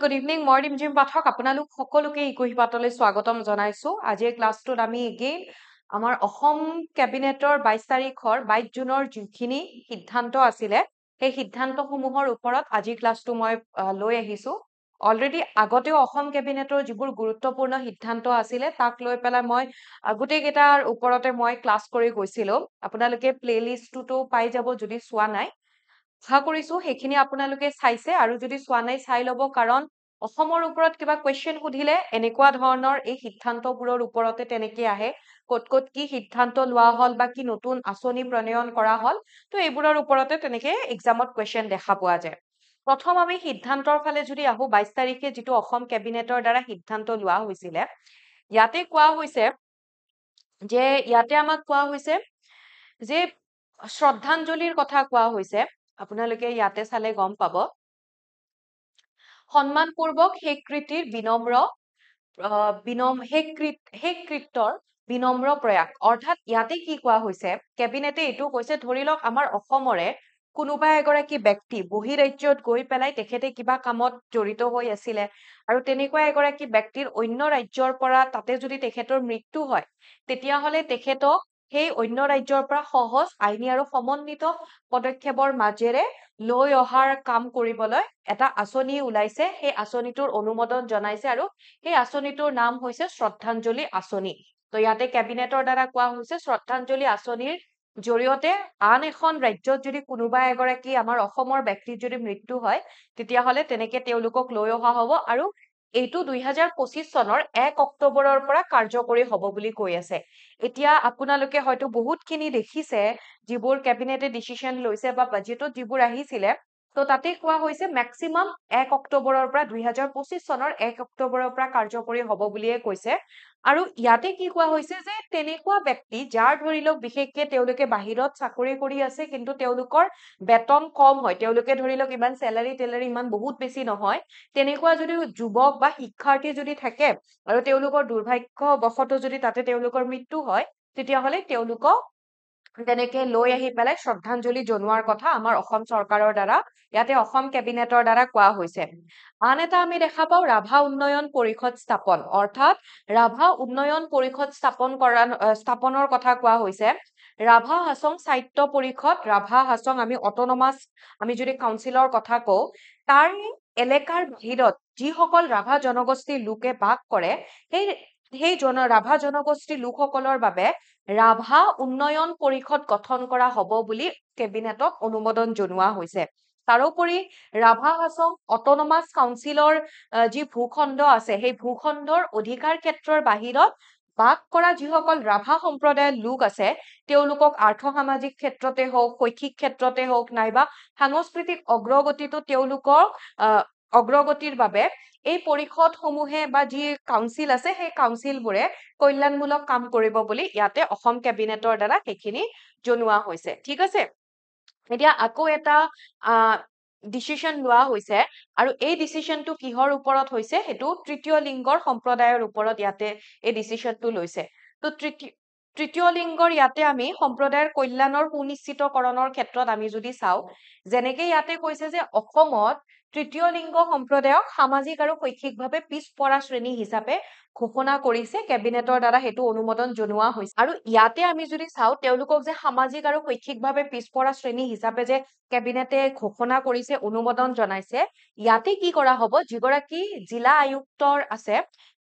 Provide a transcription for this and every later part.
good evening মই ডিমজিম পাঠক আপোনালোক সকলোকে ইকুহিপাতলৈ স্বাগতম জনাইছো আজিৰ ক্লাছটোত আমি এগেইন আমাৰ অসম কেবিনেটৰ 22 তাৰিখৰ 22 জুনৰ যিখিনি সিদ্ধান্ত আছিলে সেই সিদ্ধান্তসমূহৰ ওপৰত আজিৰ ক্লাছটো মই লৈ আহিছো অলৰেডি আগতেও অসম কেবিনেটৰ যিবোৰ গুৰুত্বপূৰ্ণ সিদ্ধান্ত আছিলে তাক লৈ পেলাই মই গোটেইকেইটাৰ ওপৰতে মই ক্লাছ কৰি গৈছিলো আপোনালোকে প্লেলিষ্টটো পাই যাব যদি চোৱা নাই আশা কৰিছো সেইখিনি আপোনালোকে চাইছে আৰু যদি চোৱা নাই চাই ল'ব কাৰণ অসমৰ ওপৰত কিবা কোৱেশ্চন সুধিলে এনেকুৱা ধৰণৰ এই সিদ্ধান্তবোৰৰ ওপৰতে তেনেকৈ আহে ক'ত কি সিদ্ধান্ত লোৱা হ'ল বা কি নতুন আঁচনি প্ৰণয়ন কৰা হ'ল তো এইবোৰৰ ওপৰতে তেনেকৈ এক্সামত কোৱেশ্চন দেখা পোৱা যায় প্ৰথম আমি সিদ্ধান্তৰ ফালে যদি আহো 22 তাৰিখে যিটো অসম কেবিনেটৰ দ্বাৰা সিদ্ধান্ত লোৱা হৈছিলে ইয়াতে কোৱা হৈছে যে ইয়াতে আমাক কোৱা হৈছে যে শ্ৰদ্ধাঞ্জলিৰ কথা কোৱা হৈছে আপোনালোকে ইয়াতে চালে গম পাব সন্মানপূৰ্বক স্বীকৃতিৰ কৃত্যৰ বিনম্ৰ প্ৰয়াস অৰ্থাৎ ইয়াতে কি কোৱা হৈছে কেবিনেটে এইটো কৈছে ধৰি লওক আমাৰ অসমৰে কোনোবা এগৰাকী ব্যক্তি বহিৰাজ্যত গৈ পেলাই তেখেতে কিবা কামত জড়িত হৈ আছিলে আৰু তেনেকুৱা এগৰাকী ব্যক্তিৰ অন্য ৰাজ্যৰ পৰা তাতে যদি তেখেতৰ মৃত্যু হয় তেতিয়াহলে তেখেতক সেই অন্য ৰাজ্যৰ পৰা সহজ আইনী আৰু সমন্বিত পদক্ষেপৰ মাজেৰে লৈ অহাৰ কাম কৰিবলৈ এটা আঁচনি ওলাইছে সেই আঁচনিটোৰ অনুমোদন জনাইছে আৰু সেই আঁচনিটোৰ নাম হৈছে শ্ৰদ্ধাঞ্জলি আঁচনি তো ইয়াতে কেবিনেটৰ দ্বাৰা কোৱা হৈছে শ্ৰদ্ধাঞ্জলি আঁচনিৰ জৰিয়তে আন এখন ৰাজ্যত যদি কোনোবা এগৰাকী আমাৰ অসমৰ ব্যক্তিৰ যদি মৃত্যু হয় তেতিয়াহলে তেনেকে তেওঁলোকক লৈ অহা হ'ব আৰু এইটো 2025 চনৰ 1 অক্টোবৰৰ পৰা কাৰ্যকৰী হ'ব বুলি কৈ আছে এতিয়া আপোনালোকে হয়তো বহুতখিনি দেখিছে যিবোৰ কেবিনেটে ডিসিশন লৈছে বা বাজেটত যিবোৰ আহিছিলে তো তাতে কোৱা হৈছে ম্যাক্সিমাম 1 অক্টোবৰৰ পৰা 2025 চনৰ 1 অক্টোবৰৰ পৰা কাৰ্যকৰী হ'ব বুলিয়ে কৈছে আৰু ইয়াতে কি কোৱা হৈছে যে তেনেকুৱা ব্যক্তি যাৰ ধৰি লওক বিশেষকৈ তেওঁলোকে বাহিৰত চাকৰি কৰি আছে কিন্তু তেওঁলোকৰ বেতন কম হয় তেওঁলোকে ধৰি লওক ইমান স্যালাৰি ইমান বহুত বেছি নহয় তেনেকুৱা যদি যুৱক বা শিক্ষাৰ্থী যদি থাকে আৰু তেওঁলোকৰ দুৰ্ভাগ্যবশত যদি তাতে তেওঁলোকৰ মৃত্যু হয় তেতিয়াহলে তেওঁলোকক তেনেকে লৈ আহি পেলাই শ্ৰদ্ধাঞ্জলি জনোৱাৰ কথা আমাৰ অসম চৰকাৰৰ দ্বাৰা ইয়াতে অসম কেবিনেটৰ দ্বাৰা কোৱা হৈছে আন এটা আমি দেখা পাওঁ ৰাভা উন্নয়ন পৰিষদ স্থাপন অৰ্থাৎ ৰাভা উন্নয়ন পৰিষদ স্থাপনৰ কথা কোৱা হৈছে ৰাভা হাছং সাহিত্য পৰিষদ ৰাভা হাছং আমি অটোনমাস আমি যদি কাউন্সিলৰ কথা কওঁ তাৰ এলেকাৰ বাহিৰত যিসকল ৰাভা জনগোষ্ঠীৰ লোকে বাস কৰে সেই ৰাভা জনগোষ্ঠীৰ লোকসকলৰ বাবে ৰাভা উন্নয়ন পৰিষদ গঠন কৰা হ'ব বুলি কেবিনেটক অনুমোদন জনোৱা হৈছে তাৰোপৰি ৰাভা হাছং অটোনমাস কাউন্সিলৰ যি ভূখণ্ড আছে সেই ভূখণ্ডৰ অধিকাৰ ক্ষেত্ৰৰ বাহিৰত বাস কৰা যিসকল ৰাভা সম্প্ৰদায়ৰ লোক আছে তেওঁলোকক আৰ্থ-সামাজিক ক্ষেত্ৰতে হওক শৈক্ষিক ক্ষেত্ৰতে হওক নাইবা সাংস্কৃতিক অগ্ৰগতিটো তেওঁলোকক অগ্ৰগতিৰ বাবে এই পৰিষদসমূহে বা যি কাউন্সিল আছে সেই কাউন্সিলবোৰে কল্যাণমূলক কাম কৰিব বুলি ইয়াতে অসম কেবিনেটৰ দ্বাৰা সেইখিনি জনোৱা হৈছে ঠিক আছে এতিয়া আকৌ এটা ডিসিশন লোৱা হৈছে আৰু এই ডিসিশনটো কিহৰ ওপৰত হৈছে হেতু তৃতীয় লিংগৰ সম্প্ৰদায়ৰ ওপৰত ইয়াতে এই ডিসিশনটো লৈছে তো তৃতীয় লিংগৰ ইয়াতে আমি সম্প্ৰদায়ৰ কল্যাণৰ সুনিশ্চিতকৰণৰ ক্ষেত্ৰত আমি যদি চাও যেনেকৈ ইয়াতে কৈছে যে অসমত তৃতীয় লিংগ সম্প্ৰদায়ক সামাজিক আৰু শৈক্ষিকভাৱে পিছপৰা শ্ৰেণী হিচাপে ঘোষণা কৰিছে কেবিনেটৰ দ্বাৰা হেতু অনুমোদন জনোৱা হৈছে আৰু ইয়াতে আমি যদি চাও তেওঁলোকক যে সামাজিক আৰু শৈক্ষিকভাৱে পিছপৰা শ্ৰেণী হিচাপে যে কেবিনেটে ঘোষণা কৰিছে অনুমোদন জনাইছে ইয়াতে কি কৰা হ'ব যিগৰাকী জিলা আয়ুক্তৰ আছে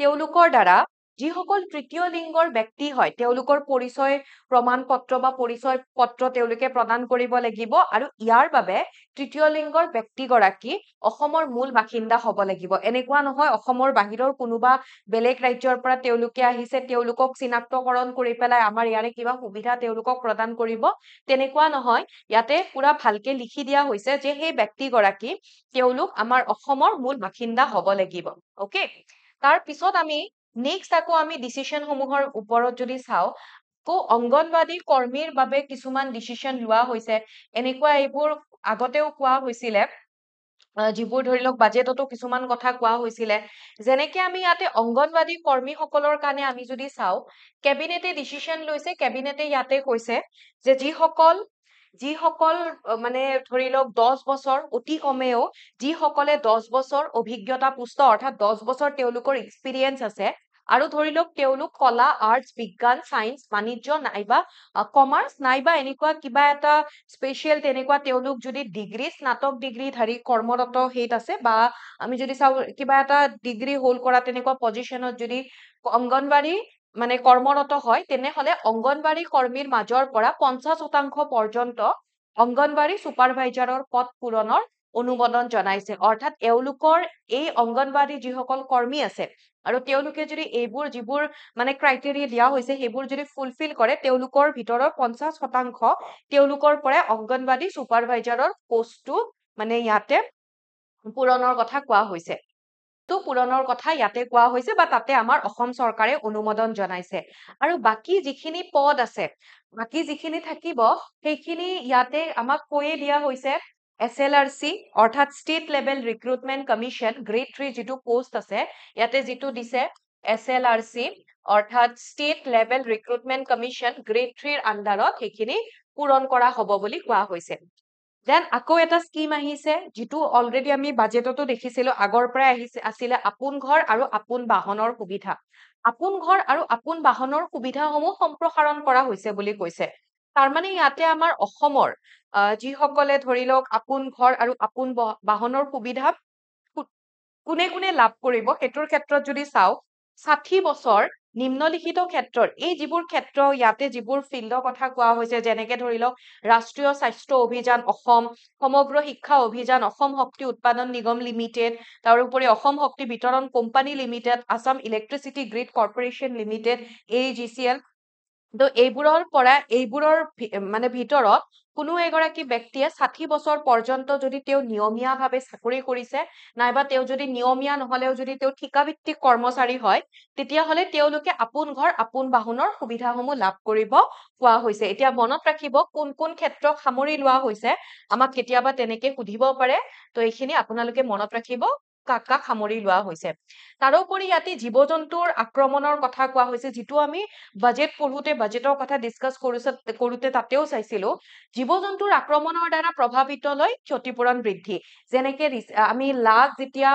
তেওঁলোকৰ দ্বাৰা যিসকল তৃতীয় লিংগৰ ব্যক্তি হয় তেওঁলোকৰ পৰিচয় প্ৰমাণ পত্ৰ বা পৰিচয় পত্ৰ তেওঁলোকে প্ৰদান কৰিব লাগিব আৰু ইয়াৰ বাবে তৃতীয় লিংগৰ ব্যক্তিগৰাকী অসমৰ মূল বাসিন্দা হ'ব লাগিব এনেকুৱা নহয় অসমৰ বাহিৰৰ কোনোবা বেলেগ ৰাজ্যৰ পৰা তেওঁলোকে আহিছে তেওঁলোকক চিনাক্তকৰণ কৰি পেলাই আমাৰ ইয়াৰে কিবা সুবিধা তেওঁলোকক প্ৰদান কৰিব তেনেকুৱা নহয় ইয়াতে পুৰা ভালকে লিখি দিয়া হৈছে যে সেই ব্যক্তিগৰাকী তেওঁলোক আমাৰ অসমৰ মূল বাসিন্দা হ'ব লাগিব ওকে তাৰ পিছত আমি নেক্সট আকৌ আমি ডিসিশন সমূহৰ ওপৰত যদি চাও তো অংগনবাদী কৰ্মীৰ বাবে কিছুমান ডিসিশন লোৱা হৈছে এনেকুৱা এইবোৰ আগতেও কোৱা হৈছিলে যিবোৰ ধৰি লওক বাজেটতো কিছুমান কথা কোৱা হৈছিলে যেনেকৈ আমি ইয়াতে অংগনবাদী কৰ্মীসকলৰ কাৰণে আমি যদি চাও কেবিনেটে ডিসিশন লৈছে কেবিনেটে ইয়াতে কৈছে যে যিসকল যিসকল মানে ধৰি লওক 10 বছৰ অতি কমেও যিসকলে 10 বছৰ অভিজ্ঞতা পুষ্ট অৰ্থাৎ 10 বছৰ তেওঁলোকৰ এক্সপিৰিয়েন্স আছে আৰু ধৰি লওক তেওঁলোক কলা আৰ্টছ বিজ্ঞান সায়েন্স বাণিজ্য নাইবা কমাৰ্চ নাইবা এনেকুৱা কিবা এটা স্পেচিয়েল তেনেকুৱা তেওঁলোক যদি ডিগ্ৰী স্নাতক ডিগ্ৰী ধাৰী কৰ্মৰত হেইত আছে বা আমি যদি চাও কিবা এটা ডিগ্ৰী হোল্ড কৰা তেনেকুৱা পজিশনত যদি অংগনবাড়ী মানে কৰ্মৰত হয় তেনেহলে অংগনবাড়ী কৰ্মীৰ মাজৰ পৰা 50% পৰ্যন্ত অংগনবাড়ী সুপাৰভাইজাৰৰ পদ পূৰণৰ অনুমোদন জনাইছে অৰ্থাৎ এওঁলোকৰ এই অংগনবাড়ী যিসকল কৰ্মী আছে আৰু তেওঁলোকে যদি এইবোৰ যিবোৰ মানে ক্ৰাইটেৰিয়া দিয়া হৈছে সেইবোৰ যদি ফুলফিল কৰে তেওঁলোকৰ ভিতৰৰ 50% তেওঁলোকৰ পৰা অংগনবাড়ী সুপাৰভাইজাৰৰ পোষ্টটো মানে ইয়াতে পূৰণৰ কথা কোৱা হৈছে তো পূৰণৰ কথা ইয়াতে কোৱা হৈছে বা তাতে আমাৰ অসম চৰকাৰে অনুমোদন জনাইছে আৰু বাকি যিখিনি পদ আছে বাকি যিখিনি থাকিব সেইখিনি ইয়াতে আমাক কৈয়ে দিয়া হৈছে SLRC অৰ্থাৎ state level recruitment commission grade 3 যিটো পোষ্ট আছে ইয়াতে যিটো দিছে SLRC অৰ্থাৎ state level recruitment commission grade 3 ৰ আন্ডাৰত সেইখিনি পূৰণ কৰা হ'ব বুলি কোৱা হৈছে দেন আকৌ এটা স্কিম আহিছে যিটো অলৰেডি আমি বাজেটতো দেখিছিলো আগৰ পৰাই আছিলে আপোন ঘৰ আৰু আপোন বাহনৰ সুবিধা আপোন ঘৰ আৰু আপোন বাহনৰ সুবিধাসমূহ সম্প্ৰসাৰণ কৰা হৈছে বুলি কৈছে তাৰ মানে ইয়াতে আমাৰ অসমৰ যিসকলে ধৰি লওক আপোন ঘৰ আৰু আপোন বাহনৰ সুবিধা কোনে কোনে লাভ কৰিব সেইটোৰ ক্ষেত্ৰত যদি চাও 60 বছৰ নিম্নলিখিত ক্ষেত্ৰৰ এই যিবোৰ ক্ষেত্ৰ ইয়াতে যিবোৰ ফিল্ডৰ কথা কোৱা হৈছে যেনেকে ধৰি লওক ৰাষ্ট্ৰীয় স্বাস্থ্য অভিযান অসম সমগ্ৰ শিক্ষা অভিযান অসম শক্তি উৎপাদন নিগম লিমিটেড তাৰোপৰি অসম শক্তি বিতৰণ company limited Assam electricity grid corporation limited AGCL তো এইবোৰৰ মানে ভিতৰত কোনো এগৰাকী ব্যক্তিয়ে 60 বছৰ পৰ্যন্ত যদি তেওঁ নিয়মীয়াভাৱে চাকৰি কৰিছে নাইবা তেওঁ যদি নিয়মীয়া নহলেও যদি তেওঁ ঠিকাভিত্তিক কৰ্মচাৰী হয় তেতিয়াহলে তেওঁলোকে আপোন ঘৰ আপোন বাহনৰ সুবিধাসমূহ লাভ কৰিব কোৱা হৈছে এতিয়া মনত ৰাখিব কোন কোন ক্ষেত্ৰক সামৰি লোৱা হৈছে আমাক কেতিয়াবা তেনেকে সুধিব পাৰে তো এইখিনি আপোনালোকে মনত ৰাখিব কাক কাক সামৰি লোৱা হৈছে তাৰোপৰি ইয়াতে জীৱ-জন্তুৰ আক্ৰমণৰ কথা কোৱা হৈছে যিটো আমি বাজেট পঢ়োতে বাজেটৰ কথা ডিসকাস কৰোতে তাতেও চাইছিলো জীৱ-জন্তুৰ আক্ৰমণৰ দ্বাৰা প্ৰভাৱিত লৈ ক্ষতিপূৰণ বৃদ্ধি যেনেকে আমি লাষ্ট যেতিয়া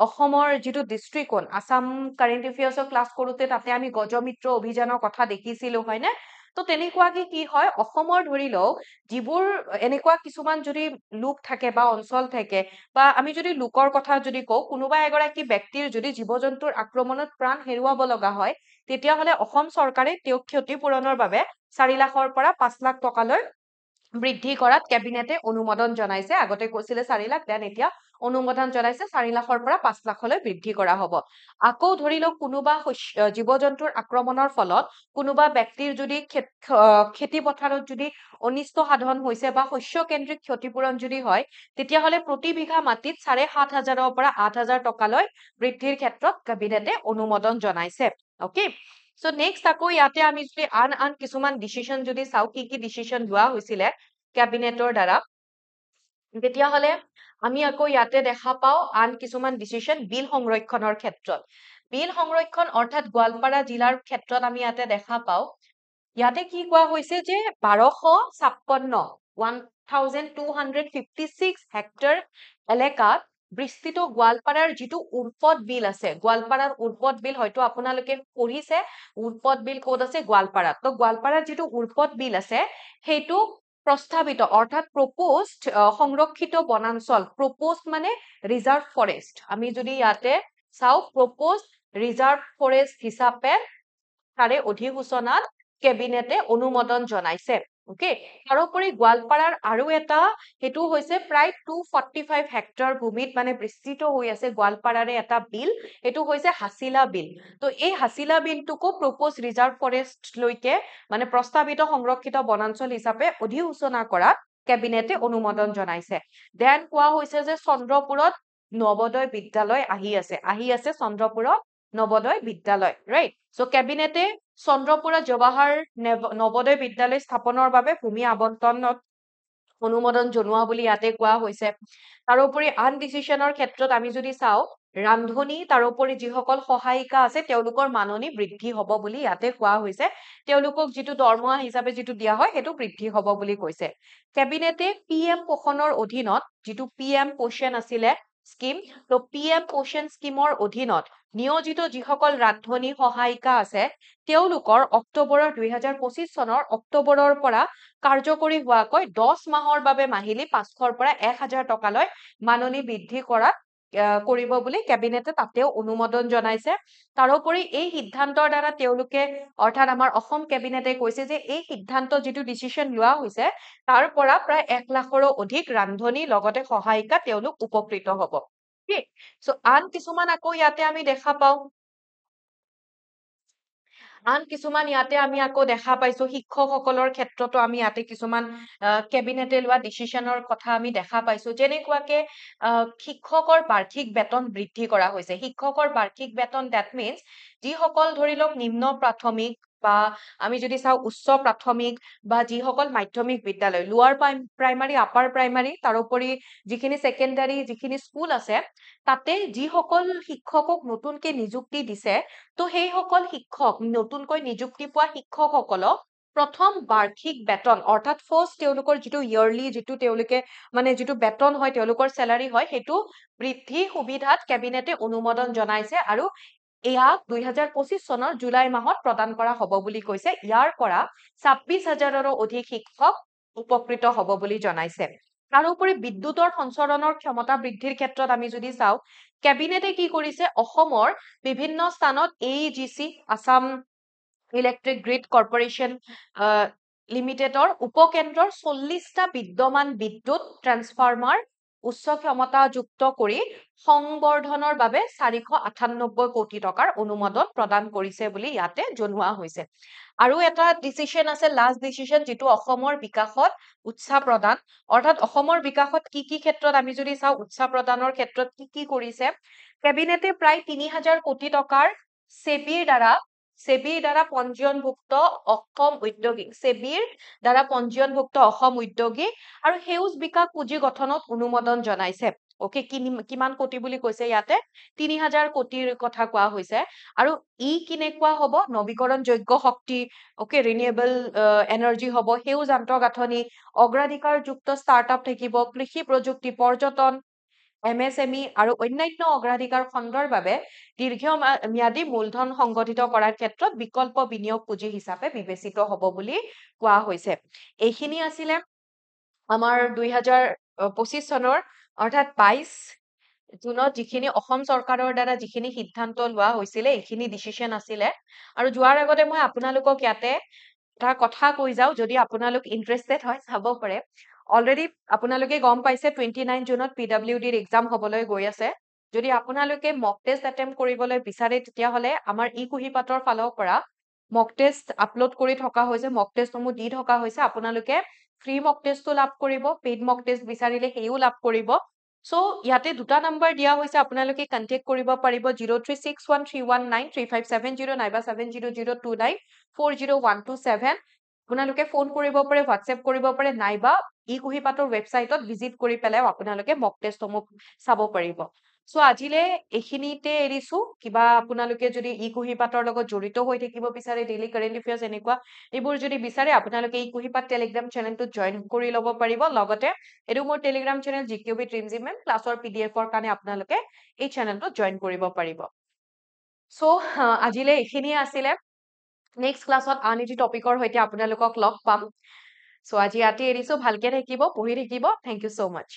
অসমৰ যিটো দৃষ্টিকোণ আসাম কাৰেন্ট এফেয়াৰ্সৰ ক্লাস কৰোতে তাতে আমি গজমিত্ৰ অভিযানৰ কথা দেখিছিলো হয়নে তো তেনেকুৱাকে কি হয় অসমৰ ধৰি লওক যিবোৰ এনেকুৱা কিছুমান যদি লোক থাকে বা অঞ্চল থাকে বা আমি যদি লোকৰ কথা যদি কওঁ কোনোবা এগৰাকী ব্যক্তিৰ যদি জীৱ-জন্তুৰ আক্ৰমণত প্ৰাণ হেৰুৱাব লগা হয় তেতিয়াহলে অসম চৰকাৰে তেওঁক ক্ষতিপূৰণৰ বাবে 4 লাখৰ পৰা 5 লাখ টকালৈ বৃদ্ধি কৰাত কেবিনেটে অনুমোদন জনাইছে আগতে কৈছিলে 4 লাখ দেন এতিয়া অনুমোদন জনাইছে 4 লাখৰ পৰা 5 লাখলৈ বৃদ্ধি কৰা হ'ব আকৌ ধৰি লওক কোনোবা জীৱ-জন্তুৰ আক্ৰমণৰ ফলত কোনোবা ব্যক্তিৰ যদি খেতি পথাৰত যদি অনিষ্ট সাধন হৈছে বা শস্য কেন্দ্ৰিক ক্ষতিপূৰণ যদি হয় তেতিয়াহলে প্ৰতি বিঘা মাটিত 7,500ৰ পৰা 8,000 টকালৈ বৃদ্ধিৰ ক্ষেত্ৰত কেবিনেটে অনুমোদন জনাইছে ওকে সো নেক্সট আকৌ ইয়াতে আমি যদি আন কিছুমান ডিসিশন যদি চাও কি ডিসিশন লোৱা হৈছিলে কেবিনেটৰ দ্বাৰা তেতিয়াহলে আমি আকৌ ইয়াতে দেখা পাও আন কিছুমান ডিসিশন বিল সংৰক্ষণৰ ক্ষেত্ৰত বিল সংৰক্ষণ অৰ্থাৎ গোৱালপাৰা জিলাৰ ক্ষেত্ৰত আমি ইয়াতে দেখা পাও ইয়াতে কি কোৱা হৈছে যে 1256 হেক্টৰ এলেকাত বিস্তৃত গোৱালপাৰাৰ যিটো উৰ্পদ বিল আছে গোৱালপাৰাৰ উৰ্পদ বিল হয়তো আপোনালোকে পঢ়িছে উৰ্পদ বিল ক'ত আছে গোৱালপাৰাত তো গোৱালপাৰাৰ যিটো উৰ্পদ বিল আছে সেইটো প্ৰস্তাৱিত অৰ্থাৎ প্ৰপোজড সংৰক্ষিত বনাঞ্চল প্ৰপোজড মানে ৰিজাৰ্ভ ফৰেষ্ট আমি যদি ইয়াতে চাও প্ৰপোজড ৰিজাৰ্ভ ফৰেষ্ট হিচাপে তাৰে অধিসূচনাত কেবিনেটে অনুমোদন জনাইছে ওকে তাৰোপৰি গোৱালপাৰাৰ আৰু এটা হেতু হৈছে প্ৰায় 245 হেক্টৰ ভূমিত মানে বিস্তৃত হৈ আছে গোৱালপাৰাৰে এটা বিল হেতু হৈছে হাছিলা বিল তো এই হাছিলা বিলটোকো প্ৰপোজ ৰিজাৰ্ভ ফৰেষ্ট লৈকে মানে প্ৰস্তাৱিত সংৰক্ষিত বনাঞ্চল হিচাপে অধিসূচনা কৰাত কেবিনেটে অনুমোদন জনাইছে দেন কোৱা হৈছে যে চন্দ্ৰপুৰত নৱোদয় বিদ্যালয় আহি আছে চন্দ্ৰপুৰত নৱোদয় বিদ্যালয় ৰাইট সো কেবিনেটে চন্দ্ৰপুৰত জৱাহৰ নৱোদয় বিদ্যালয় স্থাপনৰ বাবে ভূমি আবণ্টনত অনুমোদন জনোৱা বুলি ইয়াতে কোৱা হৈছে তাৰোপৰি আন ডিসিশনৰ ক্ষেত্ৰত আমি যদি চাও ৰান্ধনী তাৰোপৰি যিসকল সহায়িকা আছে তেওঁলোকৰ মাননি বৃদ্ধি হ'ব বুলি ইয়াতে কোৱা হৈছে তেওঁলোকক যিটো দৰমহা হিচাপে যিটো দিয়া হয় সেইটো বৃদ্ধি হ'ব বুলি কৈছে কেবিনেটে পিএম পোষণৰ অধীনত যিটো পিএম পোষণ আছিলে স্কিম তো পিএম পোষণ স্কিমৰ অধীনত নিয়োজিত যিসকল ৰান্ধনী সহায়িকা আছে তেওঁলোকৰ অক্টোবৰৰ 2025 চনৰ অক্টোবৰৰ পৰা কাৰ্যকৰী হোৱাকৈ 10 মাহৰ বাবে মাহিলী 500ৰ পৰা 1000 টকালৈ মাননি বৃদ্ধি কৰাত কৰিব বুলি কেবিনেটে তাতেও অনুমোদন জনাইছে তাৰোপৰি এই সিদ্ধান্তৰ দ্বাৰা তেওঁলোকে অৰ্থাৎ আমাৰ অসম কেবিনেটে কৈছে যে এই সিদ্ধান্ত যিটো ডিসিশন লোৱা হৈছে তাৰ পৰা প্ৰায় 1 লাখৰো অধিক ৰান্ধনী লগতে সহায়িকা তেওঁলোক উপকৃত হ'ব ঠিক সো আন কিছুমান আকৌ ইয়াতে আমি দেখা পাওঁ আন কিছুমান ইয়াতে আমি আকৌ দেখা পাইছো শিক্ষকসকলৰ ক্ষেত্ৰতো আমি ইয়াতে কিছুমান কেবিনেটে লোৱা ডিসিশনৰ কথা আমি দেখা পাইছো যেনেকুৱাকে শিক্ষকৰ বাৰ্ষিক বেতন বৃদ্ধি কৰা হৈছে শিক্ষকৰ বাৰ্ষিক বেতন দ্যাট মিন্স যিসকল ধৰি লওক নিম্ন প্ৰাথমিক বা আমি যদি চাওঁ উচ্চ প্ৰাথমিক বা যিসকল মাধ্যমিক বিদ্যালয় লোৱাৰ প্ৰাইমাৰী আপাৰ প্ৰাইমাৰী তাৰোপৰি যিখিনি সেকেন্ডাৰী যিখিনি স্কুল আছে তাতে যিসকল শিক্ষকক নতুনকে নিযুক্তি দিছে তো সেইসকল শিক্ষক নতুনকৈ নিযুক্তি পোৱা শিক্ষকসকলক প্ৰথম বাৰ্ষিক বেতন অৰ্থাৎ ফাৰ্ষ্ট তেওঁলোকৰ যিটো ইয়াৰলি যিটো তেওঁলোকে মানে যিটো বেতন হয় তেওঁলোকৰ স্যালাৰি হয় সেইটো বৃদ্ধি সুবিধাত কেবিনেটে অনুমোদন জনাইছে আৰু এয়া 2025 চনৰ জুলাই মাহত প্ৰদান কৰা হ'ব বুলি কৈছে ইয়াৰ পৰা 26,000ৰো অধিক শিক্ষক উপকৃত হ'ব বুলি জনাইছে তাৰোপৰি বিদ্যুতৰ সঞ্চৰণৰ ক্ষমতা বৃদ্ধিৰ ক্ষেত্ৰত আমি যদি চাওঁ কেবিনেটে কি কৰিছে অসমৰ বিভিন্ন স্থানত AEGC Assam electric grid corporation লিমিটেডৰ উপকেন্দ্ৰৰ 40টা বিদ্যমান বিদ্যুৎ ট্ৰান্সফাৰ্মাৰ উচ্চ ক্ষমতাযুক্ত কৰি সংবৰ্ধনৰ বাবে 498 কোটি টকাৰ অনুমোদন প্ৰদান কৰিছে বুলি ইয়াতে জনোৱা হৈছে আৰু এটা ডিসিশন আছে লাষ্ট ডিসিশন যেটো অসমৰ বিকাশত উৎসাহ প্ৰদান অৰ্থাৎ অসমৰ বিকাশত কি কি ক্ষেত্ৰত আমি যদি চাওঁ উৎসাহ প্ৰদানৰ ক্ষেত্ৰত কি কৰিছে কেবিনেটে প্ৰায় 3000 কোটি টকাৰ সেবিৰ দ্বাৰা পঞ্জীয়নভুক্ত অসম উদ্যোগিক সেবিৰ দ্বাৰা পঞ্জীয়নভুক্ত অসম উদ্যোগিক আৰু সেউজ বিকাশ পুঁজি গঠনত অনুমোদন জনাইছে ওকে কিমান কোটি বুলি কৈছে ইয়াতে 3000 কোটিৰ কথা কোৱা হৈছে আৰু ই কিনেকুৱা হ'ব নৱীকৰণযোগ্য শক্তি ওকে ৰিনিউৱেবল এনাৰ্জি হ'ব সেউজ আন্তঃগাঁথনি অগ্ৰাধিকাৰযুক্ত ষ্টাৰ্টআপ থাকিব কৃষি প্ৰযুক্তি পৰ্যটন MSME আৰু অন্যান্য অগ্ৰাধিকাৰ খণ্ডৰ বাবে দীৰ্ঘম্যাদী মূলধন সংগঠিত কৰাৰ ক্ষেত্ৰত বিকল্প বিনিয়োগ পুঁজি হিচাপে বিবেচিত হ'ব বুলি কোৱা হৈছে এইখিনি আছিলে আমাৰ 2025 চনৰ অৰ্থাৎ 22 জুনত যিখিনি অসম চৰকাৰৰ দ্বাৰা যিখিনি সিদ্ধান্ত লোৱা হৈছিলে এইখিনি ডিসিশন আছিলে আৰু যোৱাৰ আগতে মই আপোনালোকক ইয়াতে এটা কথা কৈ যাও যদি আপোনালোক ইন্টাৰেষ্টেড হয় চাব পাৰে অলৰেডি আপোনালোকে গম পাইছে 29 জুনত PWD ৰ এক্সাম হ'বলৈ গৈ আছে যদি আপোনালোকে মক টেষ্ট এটেম্প কৰিবলৈ বিচাৰে তেতিয়া হলে আমাৰ ই কুহিপাতৰ ফালৰ পৰা মক টেষ্ট আপলোড কৰি থকা হৈছে মক টেষ্টসমূহ দি থকা হৈছে আপোনালোকে ফ্ৰী মক টেষ্টটো লাভ কৰিব পেইড মক টেষ্ট বিচাৰিলে সেইও লাভ কৰিব সো ইয়াতে দুটা নাম্বাৰ দিয়া হৈছে আপোনালোকে কন্টেক্ট কৰিব পাৰিব 0361319357 নাইবা 7002940127 আপোনালোকে ফোন কৰিব পাৰে WhatsApp কৰিব পাৰে নাইবা ই কুহিপাতৰ ৱেবসাইটত ভিজিট কৰি পেলাই আপোনালোকে মক টেষ্টসমূহ চাব পাৰিব সো আজিলে এইখিনিতে এৰিছো কিবা আপোনালোকে যদি ই কুহিপাতৰ লগত জড়িত হৈ থাকিব বিচাৰে ডেইলি কাৰেন্ট এফেয়াৰ্স এনেকুৱা এইবোৰ যদি বিচাৰে আপোনালোকে ই কুহিপাত টেলিগ্ৰাম চেনেলটো জয়েন কৰি ল'ব পাৰিব লগতে এটো মোৰ টেলিগ্ৰাম চেনেল জিকিউবি ড্ৰিমজি মেম ক্লাছৰ পিডিএফৰ কাৰণে আপোনালোকে এই চেনেলটো জয়েন কৰিব পাৰিব সো আজিলে এইখিনিয়ে আছিলে নেক্সট ক্লাছত আন এটি টপিকৰ সৈতে আপোনালোকক লগ পাম সো আজি ইয়াতে এৰিছো ভালকে থাকিব পঢ়ি থাকিব থ্যাংক ইউ সো মাচ